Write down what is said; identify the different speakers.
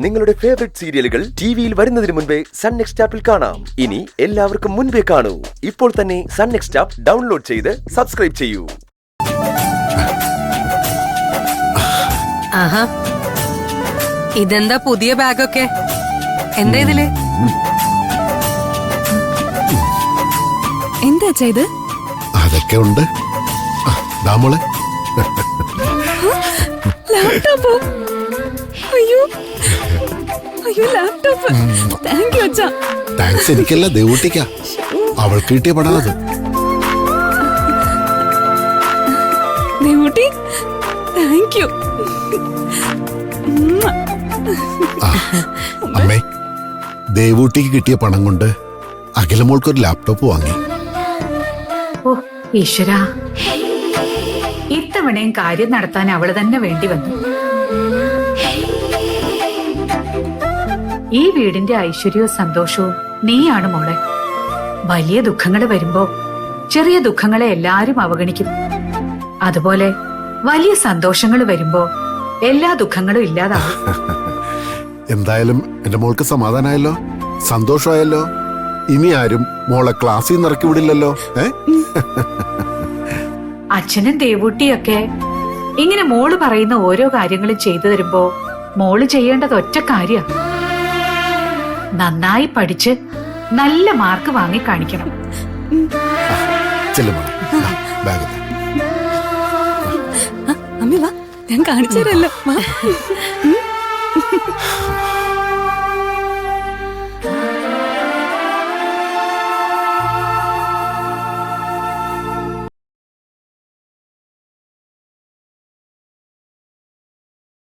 Speaker 1: നിങ്ങളുടെ ഫേവറേറ്റ് സീരിയലുകൾ ടിവിയിൽ വരുന്നതിന് മുൻപേ സൺ നെക്സ്റ്റ് ആപ്പിൽ കാണാം. ഇനി എല്ലാവർക്കും മുൻപേ കാണൂ. ഇപ്പോൾ തന്നെ സൺ നെക്സ്റ്റ് ആപ്പ് ഡൗൺലോഡ് ചെയ്ത് സബ്സ്ക്രൈബ് ചെയ്യൂ.
Speaker 2: ആഹാ, ഇതെന്താ പുതിയ ബാഗൊക്കെ? എന്താ ഇതില്?
Speaker 3: എന്താ ഇത്?
Speaker 4: അതൊക്കെ ഉണ്ട്. മോളെ,
Speaker 3: ലാപ്ടോപ്പോ? അയ്യോ അയ്യോ, ലാപ്ടോപ്പ്. താങ്ക് യു അച്ഛാ.
Speaker 4: താങ്ക്സ് എനിക്കല്ല, ദേവൂട്ടിക്കാ. അവൾക്ക് കിട്ടിയ പടാണത്.
Speaker 3: Devutty, thank you.
Speaker 4: അമ്മേ, ദേവൂട്ടിക്ക് കിട്ടിയ പണം കൊണ്ട് അഖിലമോൾക്കൊരു ലാപ്ടോപ്പ് വാങ്ങി.
Speaker 5: ഓ ഈശ്വരാ, ഇത്തവണയും കാര്യം നടത്താൻ അവള് തന്നെ വേണ്ടി വന്നു. ഈ വീടിന്റെ ഐശ്വര്യവും സന്തോഷവും നീയാണ് മോളെ. വലിയ ദുഃഖങ്ങൾ വരുമ്പോ ചെറിയ ദുഃഖങ്ങളെ എല്ലാരും അവഗണിക്കും. അതുപോലെ വലിയ സന്തോഷങ്ങൾ വരുമ്പോ എല്ലാ ദുഃഖങ്ങളും ഇല്ലാതാവും.
Speaker 4: എന്തായാലും എന്റെ മോൾക്ക് സമാധാനമായല്ലോ, സന്തോഷമായല്ലോ. ഇനി ആരും മോളെ ക്ലാസ്സിൽ നിന്ന് ഇറക്കി വിടില്ലല്ലോ.
Speaker 5: അച്ഛനും ദേവൂട്ടിയൊക്കെ ഇങ്ങനെ മോള് പറയുന്ന ഓരോ കാര്യങ്ങളും ചെയ്തു തരുമ്പോ മോള് ചെയ്യേണ്ടത് ഒറ്റ കാര്യ, നന്നായി പഠിച്ച് നല്ല മാർക്ക് വാങ്ങി കാണിക്കണം.
Speaker 3: അമ്മ വാ, ഞാൻ കാണിച്ചു തരല്ലോ.